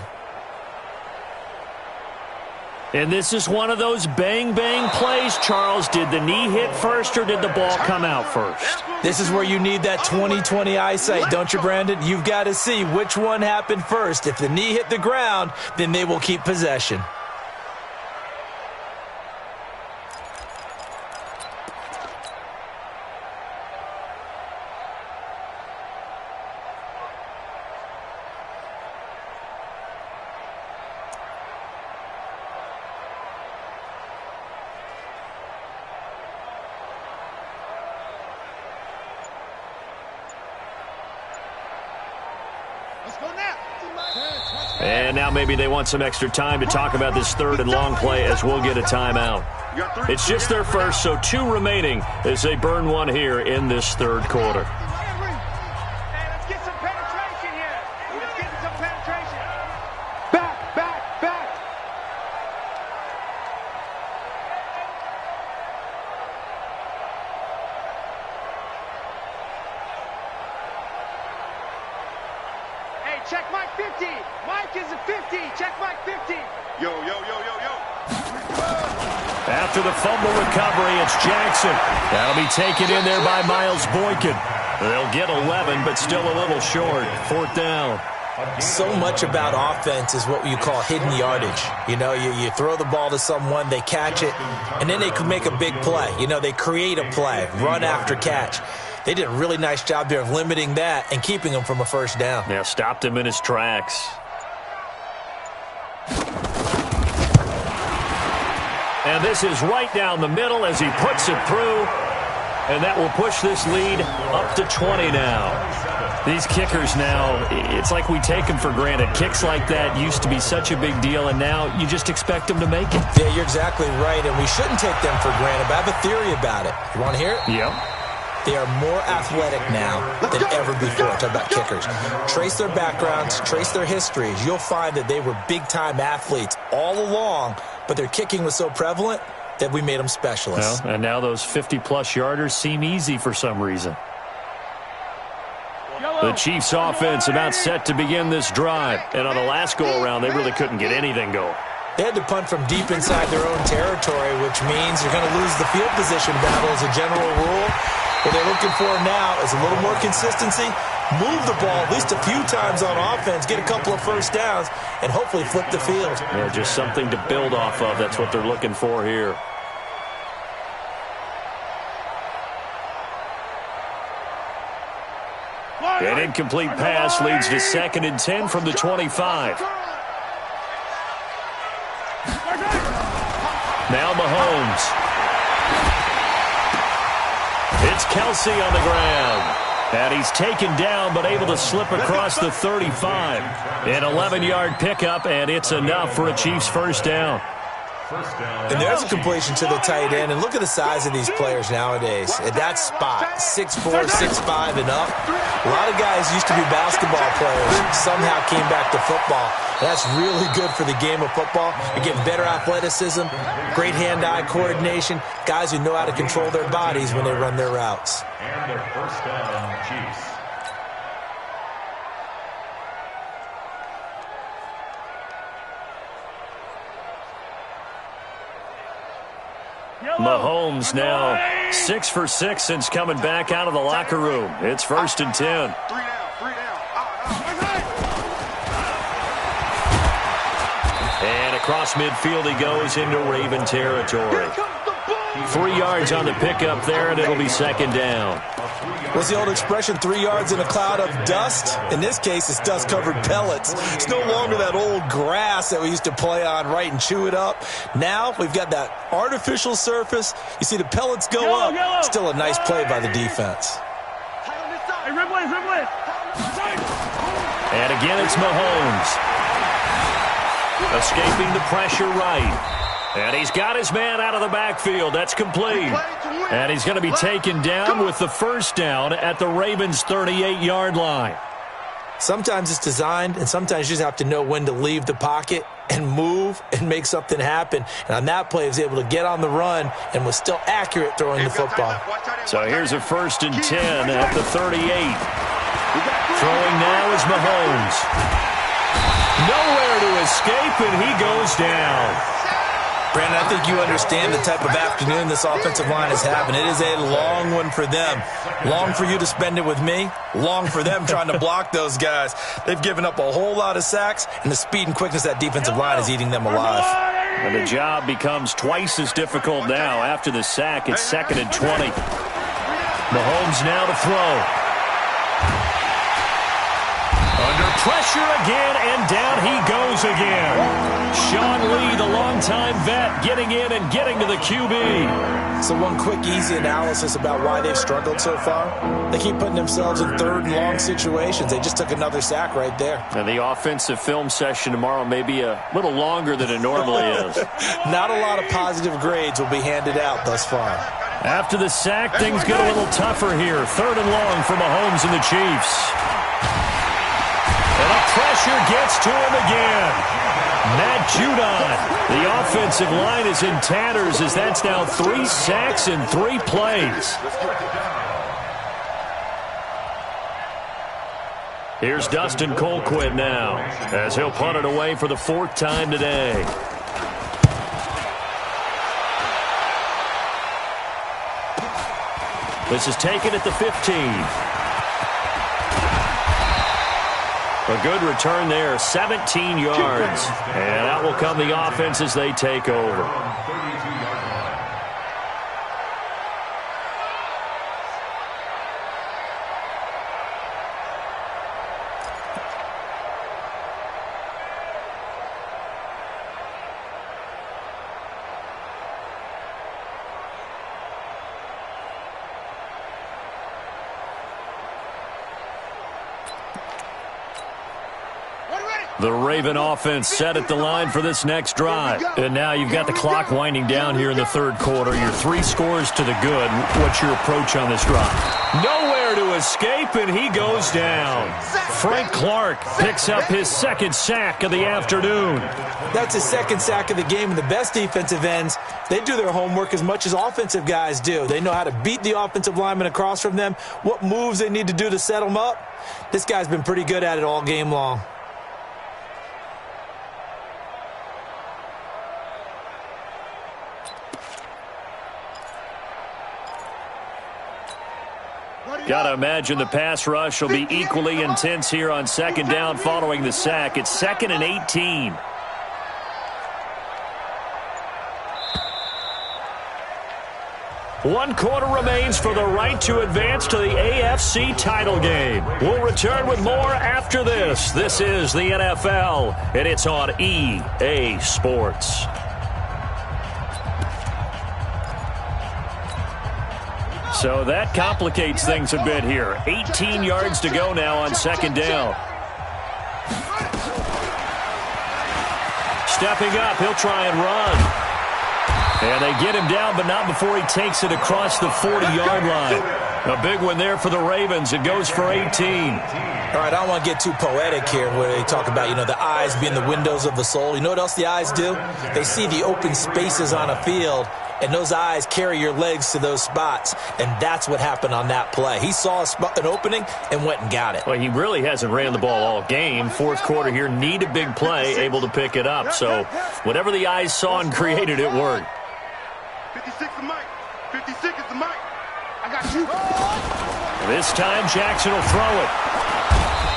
B: And this is one of those bang-bang plays, Charles. Did the knee hit first or did the ball come out first?
G: This is where you need that 20/20 eyesight, don't you, Brandon? You've got to see which one happened first. If the knee hit the ground, then they will keep possession.
B: And now maybe they want some extra time to talk about this third and long play as we'll get a timeout. It's just their first, so 2 remaining as they burn one here in this third quarter.
C: Let's get some penetration here. Let's get some penetration. Back, back, back. Hey, check Mike 50. Mike is a 50. Check Mike 50.
F: Yo, yo, yo, yo, yo.
B: After the fumble recovery, it's Jackson. That'll be taken in there by Miles Boykin. They'll get 11, but still a little short. 4th down.
G: So much about offense is what you call hidden yardage. You know, you throw the ball to someone, they catch it, and then they can make a big play. You know, they create a play, run after catch. They did a really nice job there of limiting that and keeping him from a first down.
B: Yeah, stopped him in his tracks. And this is right down the middle as he puts it through. And that will push this lead up to 20 now. These kickers now, it's like we take them for granted. Kicks like that used to be such a big deal, and now you just expect them to make it.
G: Yeah, you're exactly right, and we shouldn't take them for granted, but I have a theory about it. You want to hear it?
B: Yep.
G: They are more athletic now than ever before. Talk about kickers. Trace their backgrounds, trace their histories. You'll find that they were big-time athletes all along, but their kicking was so prevalent that we made them specialists.
B: Well, and now those 50-plus yarders seem easy for some reason. The Chiefs' offense about set to begin this drive. And on the last go-around, they really couldn't get anything going.
G: They had to punt from deep inside their own territory, which means you're going to lose the field position battle as a general rule. What they're looking for now is a little more consistency, move the ball at least a few times on offense, get a couple of first downs, and hopefully flip the field.
B: Yeah, just something to build off of. That's what they're looking for here. An incomplete pass leads to 2nd and 10 from the 25. Now Mahomes. It's Kelsey on the ground. And he's taken down but able to slip across the 35. An 11-yard pickup, and it's enough for a Chiefs first down.
G: And there's a completion to the tight end. And look at the size of these players nowadays. At that spot, 6'4", 6'5", and up. A lot of guys used to be basketball players, somehow came back to football. And that's really good for the game of football. You're getting better athleticism, great hand-eye coordination, guys who know how to control their bodies when they run their routes.
E: And their first down, Chiefs.
B: Mahomes now 6 for 6 since coming back out of the locker room. It's 1st and 10.
F: 3 down.
B: And across midfield he goes into Raven territory. 3 yards on the pickup there, and it'll be second down.
G: What's the old expression, 3 yards in a cloud of dust? In this case, it's dust-covered pellets. It's no longer that old grass that we used to play on, right, and chew it up. Now we've got that artificial surface. You see the pellets go up. Still a nice play by the defense.
B: And again, it's Mahomes. Escaping the pressure right. And he's got his man out of the backfield. That's complete. And he's going to be taken down with the first down at the Ravens' 38-yard line.
D: Sometimes it's designed, and sometimes you just have to know when to leave the pocket and move and make something happen. And on that play, he was able to get on the run and was still accurate throwing the football.
B: So here's a 1st and 10 at the 38. Throwing now is Mahomes. Nowhere to escape, and he goes down.
G: Brandon, I think you understand the type of afternoon this offensive line is having. It is a long one for them. Long for you to spend it with me. Long for them trying to block those guys. They've given up a whole lot of sacks, and the speed and quickness of that defensive line is eating them alive.
B: And the job becomes twice as difficult now. After the sack, it's 2nd and 20. Mahomes now to throw. Under pressure again, and down he goes again. Sean Lee, the longtime vet, getting in and getting to the QB.
G: So one quick, easy analysis about why they've struggled so far. They keep putting themselves in 3rd and long situations. They just took another sack right there.
B: And the offensive film session tomorrow may be a little longer than it normally is.
G: Not a lot of positive grades will be handed out thus far.
B: After the sack, things get a little tougher here. 3rd and long for Mahomes and the Chiefs. And the pressure gets to him again. Matt Judon. The offensive line is in tatters as that's now 3 sacks in 3 plays. Here's Dustin Colquitt now as he'll punt it away for the 4th time today. This is taken at the 15. A good return there, 17 yards. And out will come the offense as they take over. The Raven offense set at the line for this next drive. And now you've got the clock winding down here in the 3rd quarter. You're 3 scores to the good. What's your approach on this drive? Nowhere to escape, and he goes down. Frank Clark picks up his 2nd sack of the afternoon.
D: That's his 2nd sack of the game, and the best defensive ends, they do their homework as much as offensive guys do. They know how to beat the offensive lineman across from them, what moves they need to do to set them up. This guy's been pretty good at it all game long.
B: Got to imagine the pass rush will be equally intense here on 2nd down following the sack. It's 2nd and 18. One quarter remains for the right to advance to the AFC title game. We'll return with more after this. This is the NFL, and it's on EA Sports. So that complicates things a bit here. 18 yards to go now on 2nd down. Stepping up, he'll try and run. And they get him down, but not before he takes it across the 40-yard line. A big one there for the Ravens. It goes for 18.
G: All right, I don't want to get too poetic here where they talk about, the eyes being the windows of the soul. You know what else the eyes do? They see the open spaces on a field, and those eyes carry your legs to those spots, and that's what happened on that play. He saw an opening and went and got it.
B: Well, he really hasn't ran the ball all game. 4th quarter here, need a big play, able to pick it up. So whatever the eyes saw and created, it worked.
F: 56 is Mike. 56 is the Mike. I got you.
B: This time, Jackson will throw it.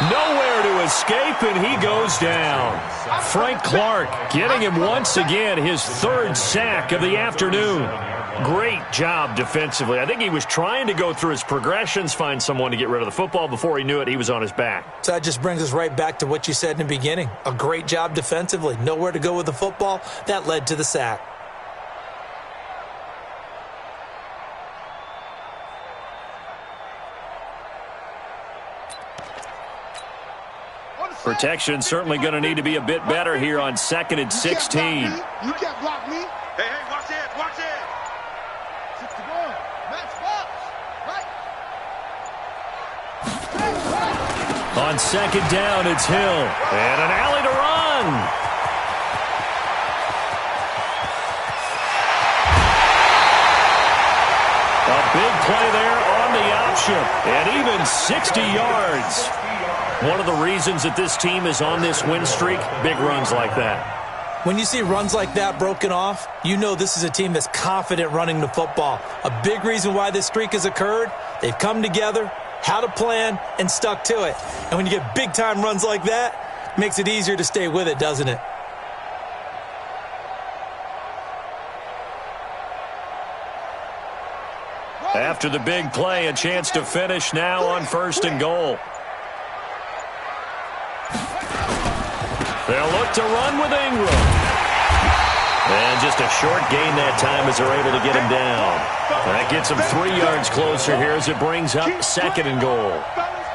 B: Nowhere to escape, and he goes down. Frank Clark getting him once again, his third sack of the afternoon. Great job defensively. I think he was trying to go through his progressions, find someone to get rid of the football. Before he knew it, he was on his back.
D: So that just brings us right back to what you said in the beginning. A great job defensively. Nowhere to go with the football. That led to the sack.
B: Protection certainly going to need to be a bit better here on 2nd and 16.
F: You can't block me.
C: Hey, watch it, watch it.
F: 61. Max box. Right.
B: On 2nd down, it's Hill. And an alley to run. A big play there on the option. And even 60 yards. One of the reasons that this team is on this win streak, big runs like that.
D: When you see runs like that broken off, you know this is a team that's confident running the football. A big reason why this streak has occurred, they've come together, had a plan, and stuck to it. And when you get big-time runs like that, it makes it easier to stay with it, doesn't it?
B: After the big play, a chance to finish now on 1st and goal. They'll look to run with Ingram. And just a short gain that time as they're able to get him down. That gets him 3 yards closer here as it brings up 2nd and goal.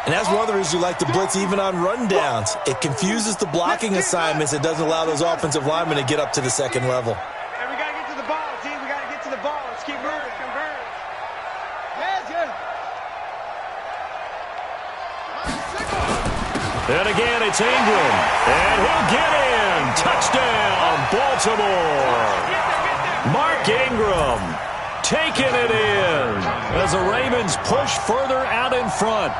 G: And that's one of the reasons you like to blitz even on rundowns. It confuses the blocking assignments. It doesn't allow those offensive linemen to get up to the 2nd level.
C: Hey, we got to get to the ball, team. We got to get to the ball. Let's keep moving. Converge.
B: And again, it's Ingram. And he'll get in. Touchdown, Baltimore. Mark Ingram taking it in as the Ravens push further out in front.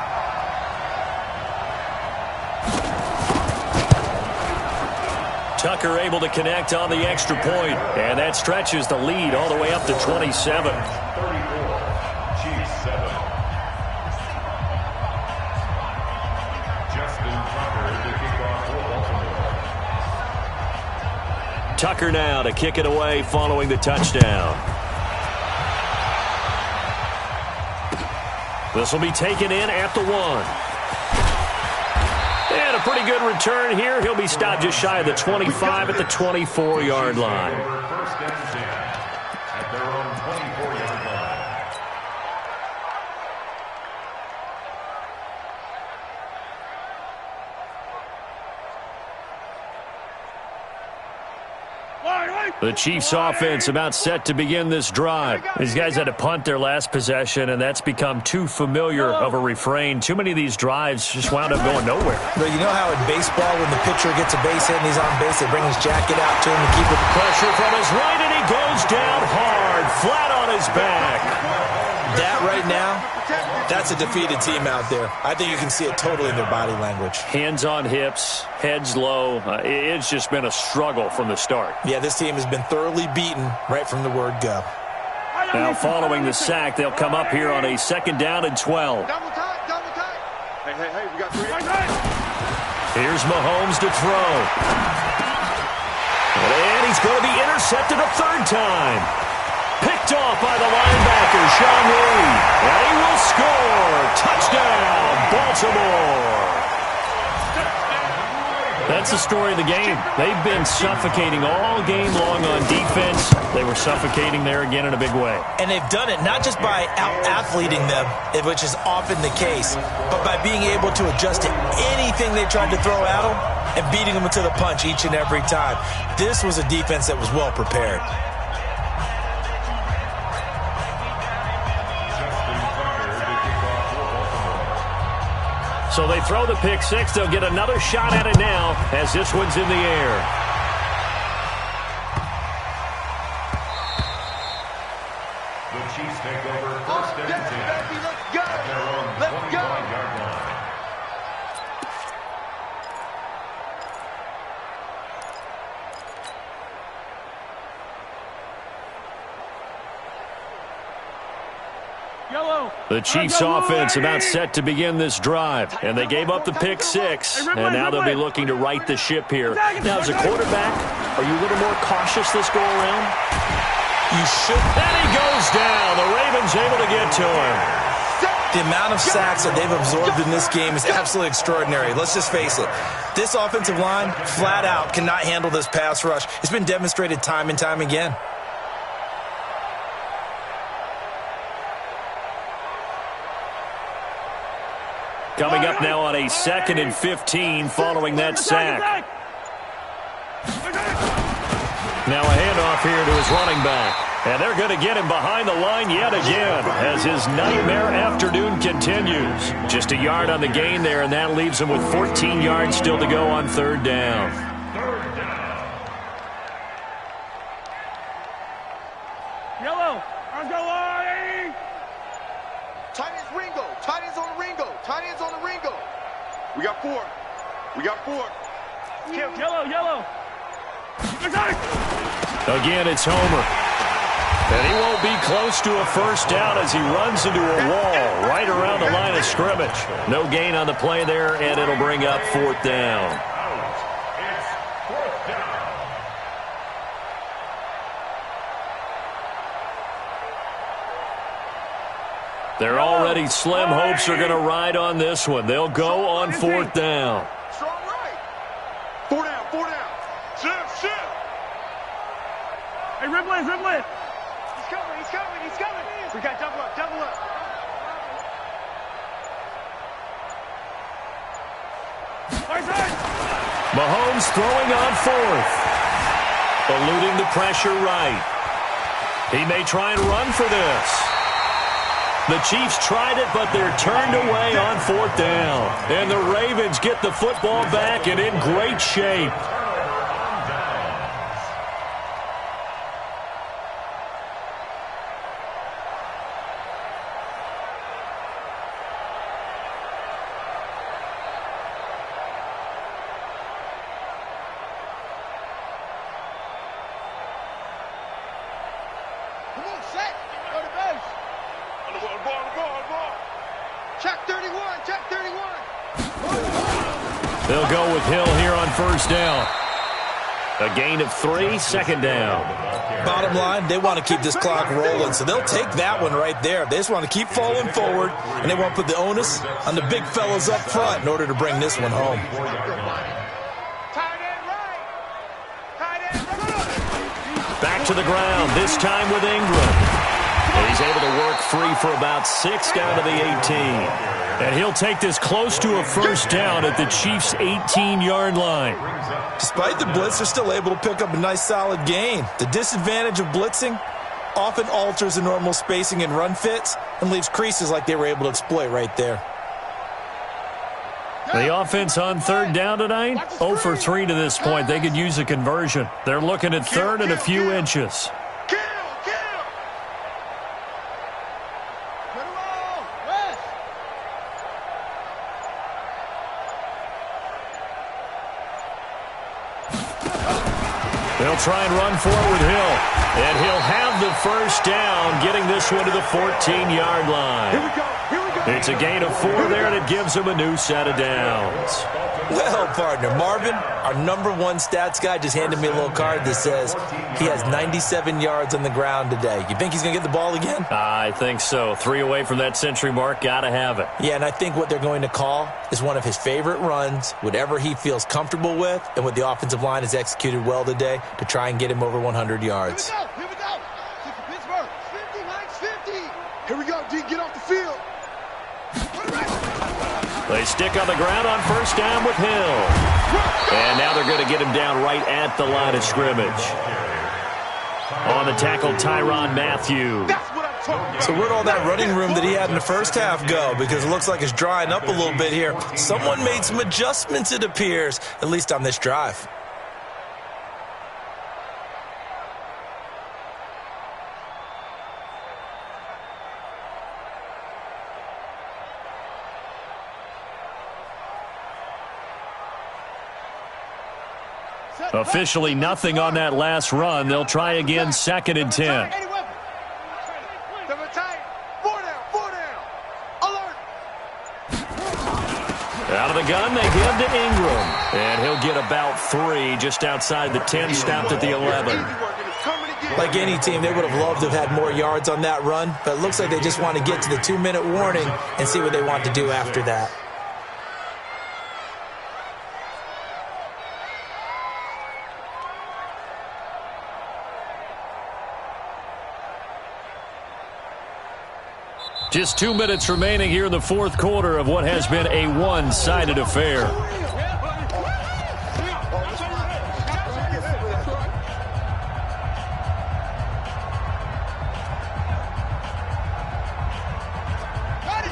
B: Tucker able to connect on the extra point. And that stretches the lead all the way up to 27.
E: 34, Chiefs 7.
B: Tucker now to kick it away following the touchdown. This will be taken in at the 1. And a pretty good return here. He'll be stopped just shy of the 25 at the 24-yard line.
E: First and 10 at their own 24-yard line.
B: The Chiefs offense about set to begin this drive. These guys had to punt their last possession, and that's become too familiar of a refrain. Too many of these drives just wound up going nowhere.
D: But you know how in baseball, when the pitcher gets a base hit and he's on base, they bring his jacket out to him to keep it.
B: Pressure from his right, and he goes down hard, flat on his back.
G: That right now, that's a defeated team out there. I think you can see it totally in their body language.
B: Hands on hips, heads low. It's just been a struggle from the start.
G: Yeah, this team has been thoroughly beaten right from the word go.
B: Now following the sack, they'll come up here on a 2nd down and 12.
F: Double tight, double tight. Hey, we got 3.
B: Here's Mahomes to throw. And he's going to be intercepted a 3rd time. Picked off by the linebacker, Sean Lee. And he will score. Touchdown, Baltimore. That's the story of the game. They've been suffocating all game long on defense. They were suffocating there again in a big way.
D: And they've done it not just by out-athleting them, which is often the case, but by being able to adjust to anything they tried to throw at them and beating them to the punch each and every time. This was a defense that was well prepared.
B: So they throw the pick 6. They'll get another shot at it now as this one's in the air.
E: The Chiefs take over 1st and 10 at their own 25-yard line.
B: The Chiefs offense about set to begin this drive, and they gave up the pick six, and now they'll be looking to right the ship here. Now, as a quarterback, are you a little more cautious this go around?
G: You should.
B: And he goes down. The Ravens able to get to him.
G: The amount of sacks that they've absorbed in this game is absolutely extraordinary. Let's just face it. This offensive line, flat out, cannot handle this pass rush. It's been demonstrated time and time again.
B: Coming up now on a 2nd and 15 following that sack. Now a handoff here to his running back. And they're going to get him behind the line yet again as his nightmare afternoon continues. Just a yard on the gain there, and that leaves him with 14 yards still to go on 3rd down.
C: Yellow, let's go,
F: Tight ends Ringo. Tight ends on the Ringo. Tight ends on the Ringo. We got 4. We got 4.
C: Yellow.
B: Again, it's Homer. And he won't be close to a 1st down as he runs into a wall right around the line of scrimmage. No gain on the play there, and it'll bring up 4th down.
E: It's 4th down.
B: They're already slim hopes are going to ride on this one. They'll go on 4th down.
F: Strong right. 4 down. 4 down.
C: Shift. Hey, Ripley. He's coming. We got double up.
B: Mahomes throwing on 4th. Eluding the pressure right. He may try and run for this. The Chiefs tried it, but they're turned away on 4th down. And the Ravens get the football back and in great shape. They'll go with Hill here on 1st down. A gain of 3, 2nd down.
G: Bottom line, they want to keep this clock rolling, so they'll take that one right there. They just want to keep falling forward, and they want to put the onus on the big fellas up front in order to bring this one home.
B: Back to the ground, this time with Ingram. And he's able to work free for about 6 down to the 18. And he'll take this close to a 1st down at the Chiefs' 18-yard line.
G: Despite the blitz, they're still able to pick up a nice solid gain. The disadvantage of blitzing often alters the normal spacing and run fits and leaves creases like they were able to exploit right there.
B: The offense on 3rd down tonight, 0 for 3 to this point. They could use a conversion. They're looking at 3rd and a few inches. They'll try and run for it with Hill. And he'll have the 1st down, getting this one to the 14-yard line.
F: Here we go.
B: It's a gain of 4 there, and it gives him a new set of downs.
G: Well, partner, Marvin, our #1 stats guy, just handed me a little card that says he has 97 yards on the ground today. You think he's going to get the ball again?
B: I think so. 3 away from that century mark. Got to have it.
G: Yeah, and I think what they're going to call is one of his favorite runs, whatever he feels comfortable with, and what the offensive line has executed well today to try and get him over 100 yards.
F: Here we go. Pittsburgh. 50, Mike's 50. Here we go, D. Get off the field.
B: They stick on the ground on 1st down with Hill. And now they're going to get him down right at the line of scrimmage. On the tackle, Tyrann Mathieu.
G: So where'd all that running room that he had in the 1st half go? Because it looks like it's drying up a little bit here. Someone made some adjustments, it appears, at least on this drive.
B: Officially nothing on that last run. They'll try again, 2nd and 10. gun, they give to Ingram. And he'll get about 3 just outside the 10, stopped at the 11.
G: Like any team, they would have loved to have had more yards on that run, but it looks like they just want to get to the 2-minute warning and see what they want to do after that.
B: Just 2 minutes remaining here in the fourth quarter of what has been a one-sided affair.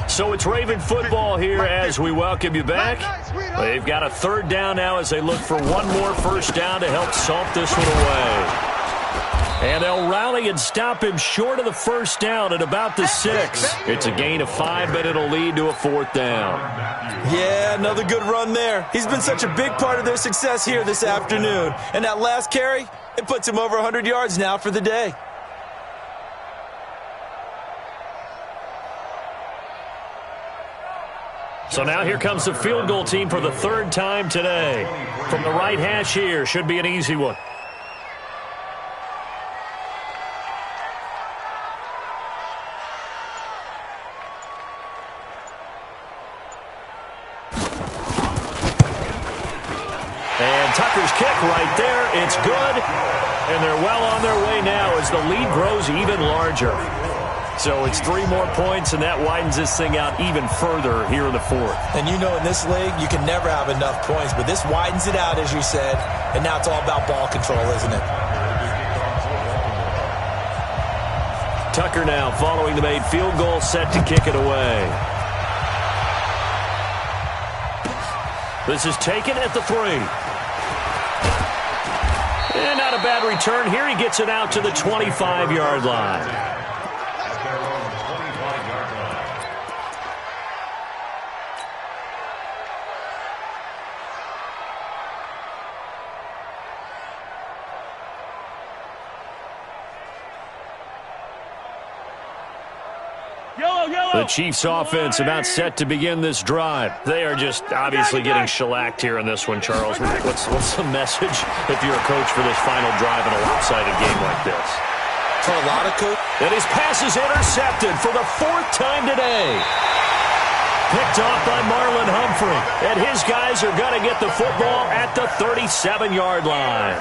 B: So it's Raven football here as we welcome you back. They've got a 3rd down now as they look for one more first down to help salt this one away. And they'll rally and stop him short of the first down at about the 6. It's a gain of 5, but it'll lead to a 4th down.
G: Yeah, another good run there. He's been such a big part of their success here this afternoon. And that last carry, it puts him over 100 yards now for the day.
B: So now here comes the field goal team for the 3rd time today. From the right hash here, should be an easy one. Tucker's kick right there. It's good. And they're well on their way now as the lead grows even larger. So it's 3 more points, and that widens this thing out even further here in the 4th.
G: And you know in this league, you can never have enough points, but this widens it out, as you said, and now it's all about ball control, isn't it?
B: Tucker now following the made field goal, set to kick it away. This is taken at the 3. And not a bad return here. He gets it out to the 25-yard line. The Chiefs offense about set to begin this drive. They are just obviously getting shellacked here in this one, Charles. What's the message if you're a coach for this final drive in a lopsided game like this?
G: For a lot of coaches.
B: And his pass is intercepted for the 4th time today. Picked off by Marlon Humphrey. And his guys are going to get the football at the 37-yard line.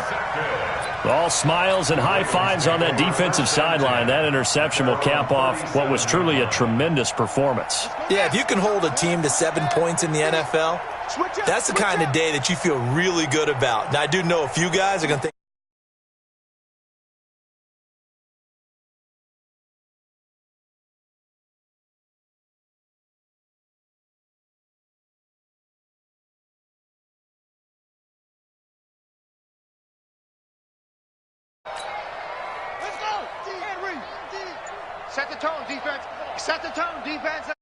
B: All smiles and high fives on that defensive sideline. That interception will cap off what was truly a tremendous performance.
G: Yeah, if you can hold a team to 7 points in the NFL, that's the kind of day that you feel really good about. Now, I do know a few guys are going to think.
F: Set the tone, defense. Set the tone, defense.